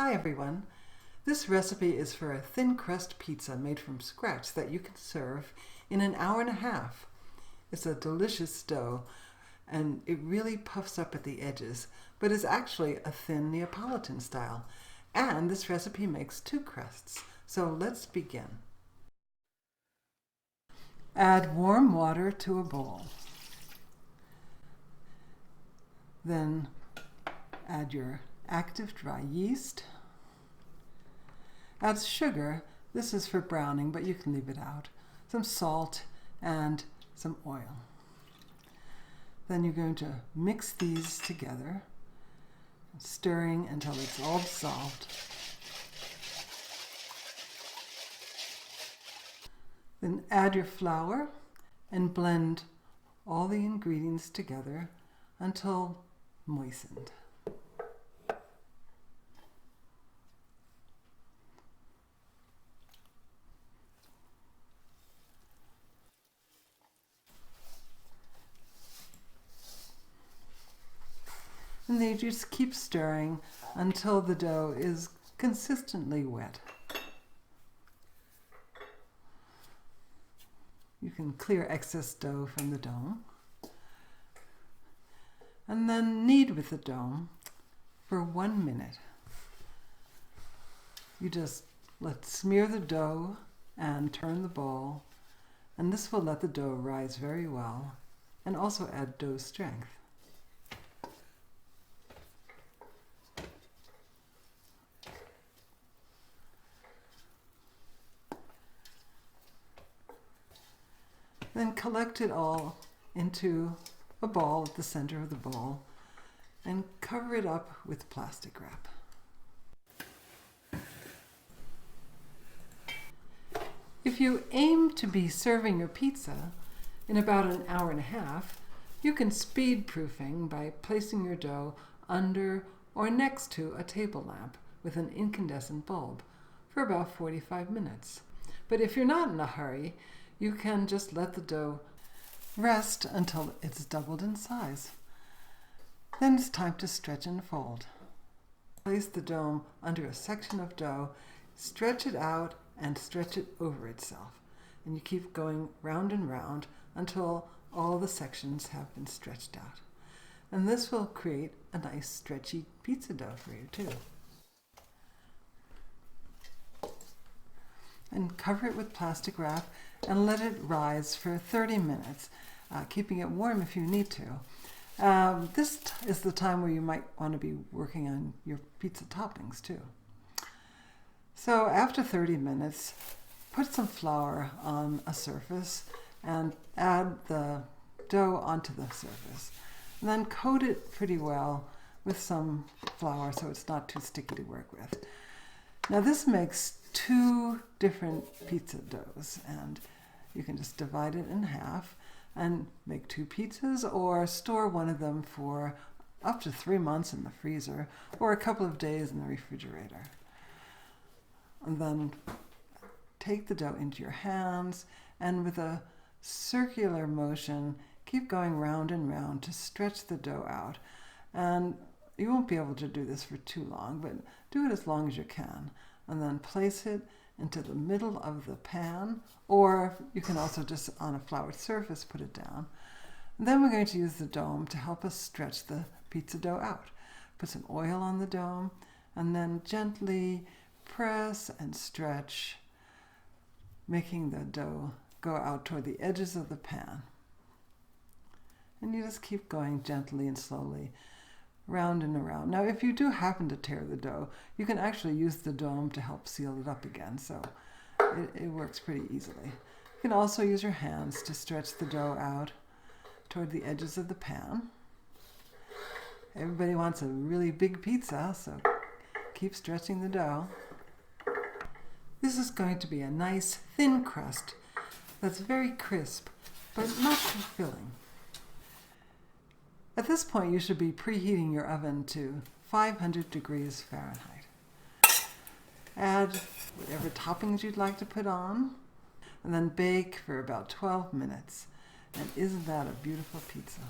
Hi everyone. This recipe is for a thin crust pizza made from scratch that you can serve in an hour and a half. It's a delicious dough and it really puffs up at the edges, but is actually a thin Neapolitan style. And this recipe makes two crusts. So let's begin. Add warm water to a bowl. Then add your active dry yeast. Add sugar. This is for browning, but you can leave it out. Some salt and some oil. Then you're going to mix these together, stirring until it's all dissolved. Then add your flour and blend all the ingredients together until moistened. And then you just keep stirring until the dough is consistently wet. You can clear excess dough from the dough. And then knead with the dough for 1 minute. You just smear the dough and turn the bowl, and this will let the dough rise very well and also add dough strength. Then collect it all into a ball at the center of the bowl and cover it up with plastic wrap. If you aim to be serving your pizza in about an hour and a half, you can speed proofing by placing your dough under or next to a table lamp with an incandescent bulb for about 45 minutes. But if you're not in a hurry, you can just let the dough rest until it's doubled in size. Then it's time to stretch and fold. Place the dough under a section of dough, stretch it out and stretch it over itself. And you keep going round and round until all the sections have been stretched out. And this will create a nice stretchy pizza dough for you too. And cover it with plastic wrap and let it rise for 30 minutes, keeping it warm if you need to. This is the time where you might want to be working on your pizza toppings too. So after 30 minutes, put some flour on a surface and add the dough onto the surface. And then coat it pretty well with some flour so it's not too sticky to work with. Now this makes two different pizza doughs, and you can just divide it in half and make two pizzas, or store one of them for up to 3 months in the freezer or a couple of days in the refrigerator. And then take the dough into your hands and with a circular motion keep going round and round to stretch the dough out. And you won't be able to do this for too long, but do it as long as you can. And then place it into the middle of the pan, or you can also just on a floured surface put it down. And then we're going to use the dome to help us stretch the pizza dough out. Put some oil on the dome and then gently press and stretch, making the dough go out toward the edges of the pan. And you just keep going gently and slowly round and around. Now, if you do happen to tear the dough, you can actually use the dome to help seal it up again, so it works pretty easily. You can also use your hands to stretch the dough out toward the edges of the pan. Everybody wants a really big pizza, so keep stretching the dough. This is going to be a nice thin crust that's very crisp, but not too filling. At this point, you should be preheating your oven to 500 degrees Fahrenheit. Add whatever toppings you'd like to put on, and then bake for about 12 minutes. And isn't that a beautiful pizza?